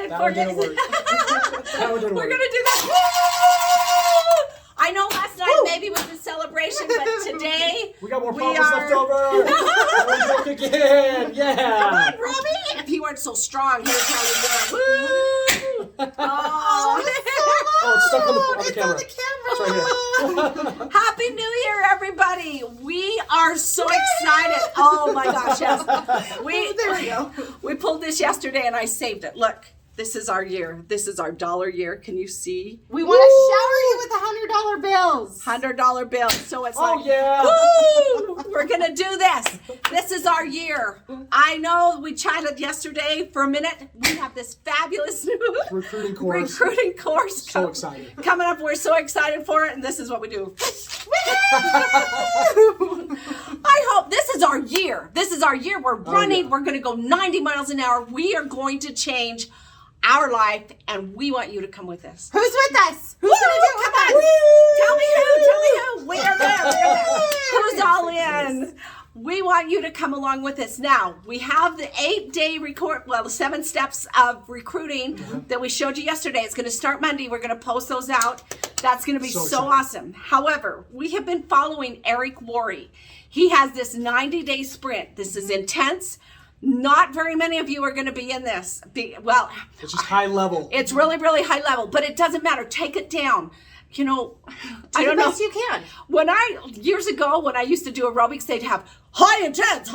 excited That for one this. didn't work. That one didn't We're work. gonna do that. I know last night maybe was a celebration, but today We got more we poppers are- left over. We're broke again. Yeah. Come on, Robbie. If you weren't so strong, here's how you do it. Woo! Oh, Oh, it's stuck on the It's camera. on the camera. It's right here. Happy New Year, everybody! We are so excited. Oh my gosh, yes. There we go. We pulled this yesterday and I saved it. Look, this is our year. This is our dollar year. Can you see? We want to shower you with $100 bills. $100 bills. So it's Oh, like, yeah. woo! We're gonna do this. This is our year. I know we chatted yesterday for a minute. We have this fabulous Recruiting course. recruiting course So excited. coming up. We're so excited for it, and this is what we do. I hope this is our year. This is our year. We're running. yeah. We're going to go 90 miles an hour. We are going to change our life, and we want you to come with us. Who's with us? Who's going to do it Come with on. us? Tell me who. Tell me who. We are there. We are there. Who's all in? We want you to come along with us. Now, we have the 8-day the 7 steps of recruiting that we showed you yesterday. It's going to start Monday. We're going to post those out. That's going to be So so exciting. awesome. However, we have been following Eric Worre. He has this 90-day sprint. This is intense. Not very many of you are going to be in this. It's just high level. It's really, really high level, but it doesn't matter. Take it down. You know, I don't know. Yes, you can. Years ago, when I used to do aerobics, they'd have high intense.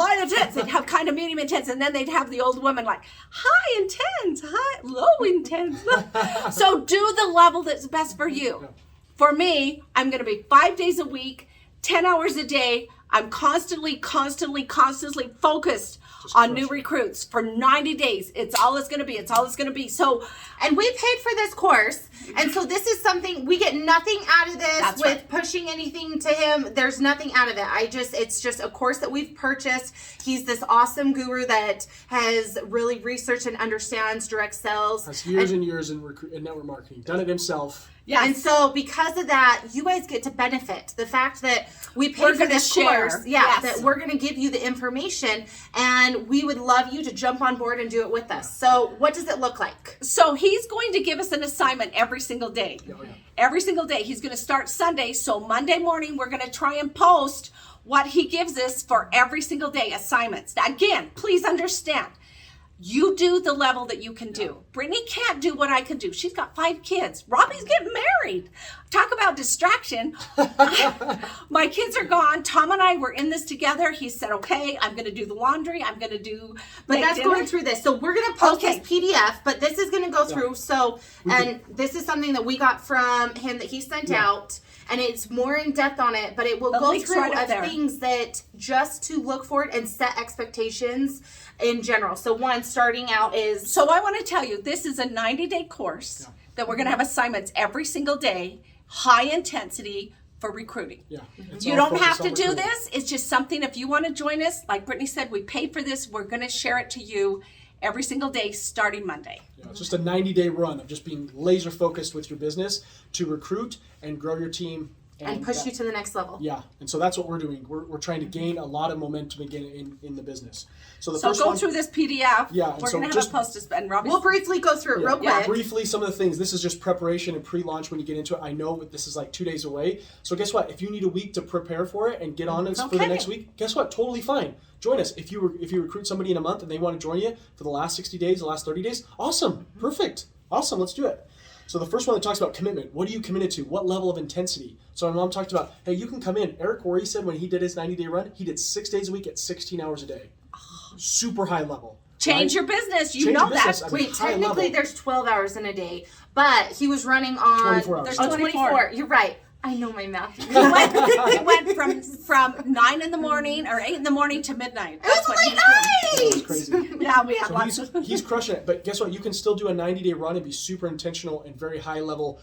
They'd have kind of medium intense, and then they'd have the old woman like high intense, low intense. So do the level that's best for you. For me, I'm going to be 5 days a week, 10 hours a day. I'm constantly focused on new recruits for 90 days. It's all it's going to be. So, And we paid for this course. And so this is something, we get nothing out of this That's with right. pushing anything to him. There's nothing out of it. It's just a course that we've purchased. He's this awesome guru that has really researched and understands direct sales. Has years and years in network marketing. Done it himself. yes. And so because of that, you guys get to benefit. The fact that we We're paid for gonna this share. course, Yes. that we're going to give you the information, and we would love you to jump on board and do it with us. So what does it look like? So he's going to give us an assignment every single day. Oh, yeah. Every single day. He's going to start Sunday. So Monday morning, we're going to try and post what he gives us for every single day assignments. Now, again, please understand. You do the level that you can do. Brittany can't do what I can do. She's got 5 kids. Robbie's getting married. Talk about distraction. My kids are gone. Tom and I were in this together. He said, okay, I'm going to do the laundry. I'm going to do But make that's dinner. going through this. So we're going to post Okay. this PDF, but this is going to go through. So, and this is something that we got from him that he sent out, and it's more in depth on it, but it will The go link's through right up there. things that just to look for it and set expectations in general. So one, starting out is, So I want to tell you, this is a 90-day course that we're going to have assignments every single day, high intensity for recruiting. Yeah. It's You all don't have focused to on do recruiting. this. It's just something, if you want to join us, like Brittany said, we paid for this. We're going to share it to you every single day starting Monday. Yeah, it's just a 90-day run of just being laser focused with your business to recruit and grow your team. and push you to the next level. Yeah, and so that's what we're doing. We're trying to gain a lot of momentum again in the business. So the So first go one, through this PDF. Yeah, and We're so going to have just- a post and Robbie. We'll briefly go through it real quick. briefly some of the things. This is just preparation and pre-launch when you get into it. I know this is like 2 days away. So guess what? If you need a week to prepare for it and get on it for the Okay. next week, guess what? Totally fine. Join us. If you recruit somebody in a month and they want to join you for the last 60 days, the last 30 days, awesome. Perfect. Awesome. Let's do it. So the first one that talks about commitment. What are you committed to? What level of intensity? So my mom talked about, hey, you can come in. Eric Worre said when he did his 90-day run, he did 6 days a week at 16 hours a day. Super high level. Change right? your business. You Change know your business. that. I mean, Wait, high technically level. there's 12 hours in a day, but he was running on 24 hours. There's Oh, 24. 24. You're right. I know my math. It went from 9 in the morning or 8 in the morning to midnight. It was what late he was doing. That was crazy. Yeah, we had So lots of. he's crushing it. But guess what? You can still do a 90-day run and be super intentional and very high level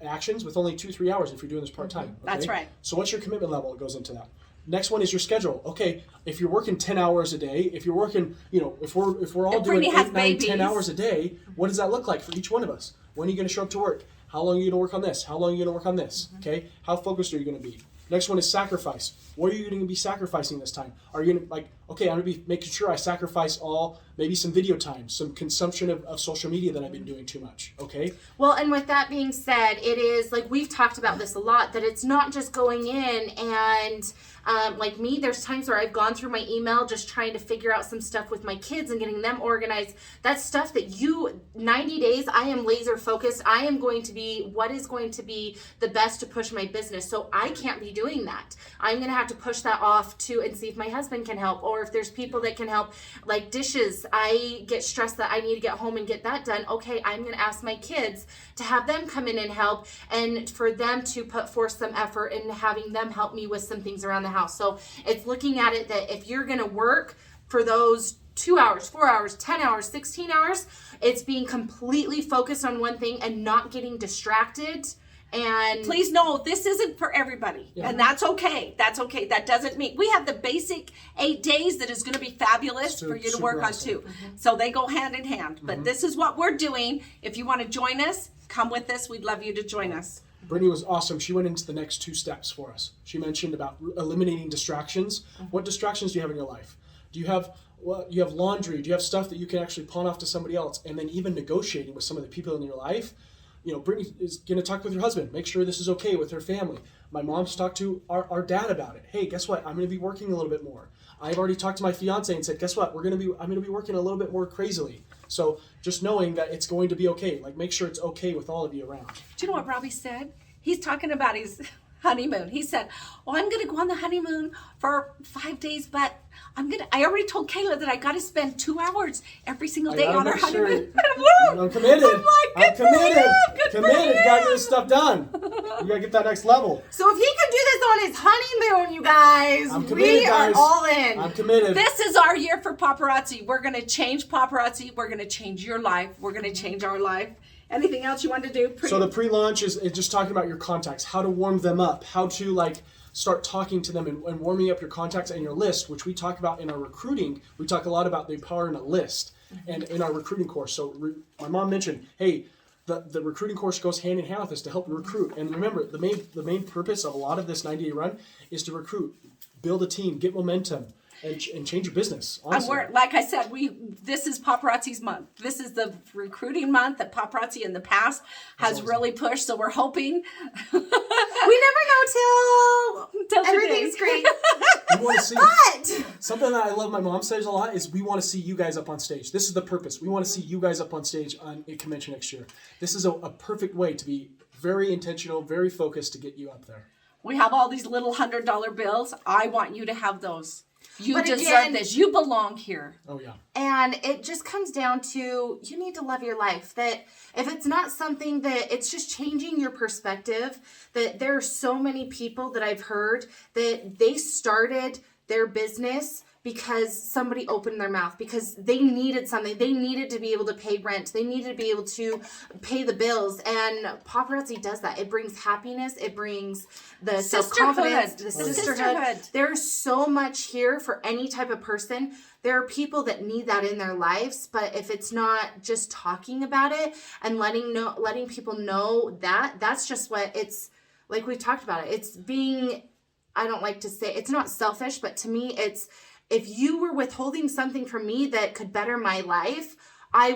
actions with only 2-3 hours if you're doing this part time. That's right. So what's your commitment level? It goes into that. Next one is your schedule. Okay, if you're working 10 hours a day, if you're working, if we're all If doing Brittany 8, has 9, babies. 10 hours a day, what does that look like for each one of us? When are you going to show up to work? How long are you going to work on this? How long are you going to work on this? Okay, how focused are you going to be? Next one is sacrifice. What are you going to be sacrificing this time? Are you going to okay, I'm going to be making sure I sacrifice all maybe some video time, some consumption of social media that I've been doing too much. Okay. Well, and with that being said, it is like we've talked about this a lot, that it's not just going in and like me, there's times where I've gone through my email just trying to figure out some stuff with my kids and getting them organized. That's stuff that 90 days, I am laser focused. I am going to be what is going to be the best to push my business. So I can't be doing that. I'm going to have to push that off to and see if my husband can help, or if there's people that can help, like dishes. I get stressed that I need to get home and get that done. Okay, I'm going to ask my kids to have them come in and help, and for them to put forth some effort in having them help me with some things around the house. So it's looking at it that if you're going to work for those 2 hours, 4 hours, 10 hours, 16 hours, it's being completely focused on one thing and not getting distracted. And please know this isn't for everybody, and that's okay. That's okay. That doesn't mean we have the basic 8 days that is going to be fabulous for you to work on too. So they go hand in hand. But this is what we're doing. If you want to join us, come with us. We'd love you to join us. Brittany was awesome. She went into the next 2 steps for us. She mentioned about eliminating distractions. What distractions do you have in your life? Do you have laundry? Do you have stuff that you can actually pawn off to somebody else? And then even negotiating with some of the people in your life. You know, Brittany is going to talk with her husband, make sure this is okay with her family. My mom's talked to our dad about it. Hey, guess what? I'm going to be working a little bit more. I've already talked to my fiance and said, guess what? I'm going to be working a little bit more crazily. So just knowing that it's going to be okay. Like, make sure it's okay with all of you around. Do you know what Robbie said? He's talking about his honeymoon. He said, "Oh, I'm going to go on the honeymoon for 5 days, but I already told Kayla that I got to spend 2 hours every single day on our honeymoon." I'm committed. I'm committed. Committed. You got to get this stuff done. You got to get that next level. So if he can do this on his honeymoon, you guys, I'm committed, we are guys. all in. I'm committed. This is our year for paparazzi. We're going to change paparazzi. We're going to change your life. We're going to change our life. Anything else you want to do? So the pre-launch is just talking about your contacts, how to warm them up, how to start talking to them and warming up your contacts and your list, which we talk about in our recruiting. We talk a lot about the power in a list and in our recruiting course. So my mom mentioned, hey, the recruiting course goes hand in hand with this to help recruit. And remember, the main purpose of a lot of this 90-day run is to recruit, build a team, get momentum, and change your business. Honestly. And like I said, this is paparazzi's month. This is the recruiting month that paparazzi in the past has really pushed. So we're hoping. We never know till everything's today. great. We want to see But something that I love. My mom says a lot is we want to see you guys up on stage. This is the purpose. We want to see you guys up on stage on a convention next year. This is a perfect way to be very intentional, very focused to get you up there. We have all these little $100 bills. I want you to have those. You But deserve again- this. You belong here. Oh yeah. And it just comes down to, you need to love your life. That if it's not something that, it's just changing your perspective. That there are so many people that I've heard that they started their business because somebody opened their mouth, because they needed something. They needed to be able to pay rent. They needed to be able to pay the bills. And paparazzi does that. It brings happiness. It brings the self-confidence, the sisterhood. There's so much here for any type of person. There are people that need that in their lives, but if it's not just talking about it and letting people know that's just what it's like. We talked about it. It's being, I don't like to say, it's not selfish, but to me, it's, if you were withholding something from me that could better my life, I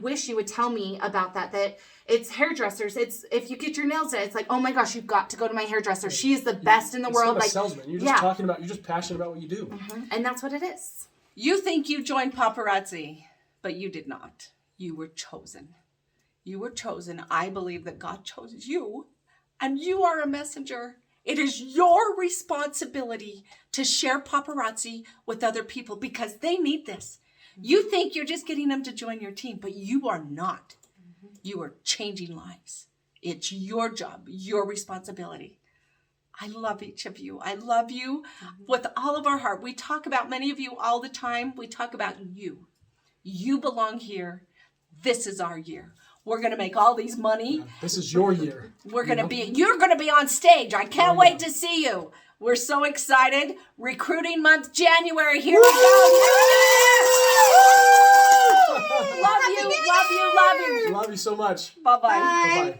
wish you would tell me about that it's hairdressers. It's, if you get your nails done, it's like, oh my gosh, you've got to go to my hairdresser. She is the best in the world. Not a salesman. You're just talking about, you're just passionate about what you do. Mm-hmm. And that's what it is. You think you joined paparazzi, but you did not. You were chosen. You were chosen. I believe that God chose you, and you are a messenger. It is your responsibility to share paparazzi with other people because they need this. You think you're just getting them to join your team, but you are not. You are changing lives. It's your job, your responsibility. I love each of you. I love you with all of our heart. We talk about many of you all the time. We talk about you. You belong here. This is our year. We're going to make all these money. Yeah, this is your year. You're going to be on stage. I can't wait to see you. We're so excited. Recruiting month, January. Here we go. Love you. Love you so much. Bye-bye. Bye. Bye-bye.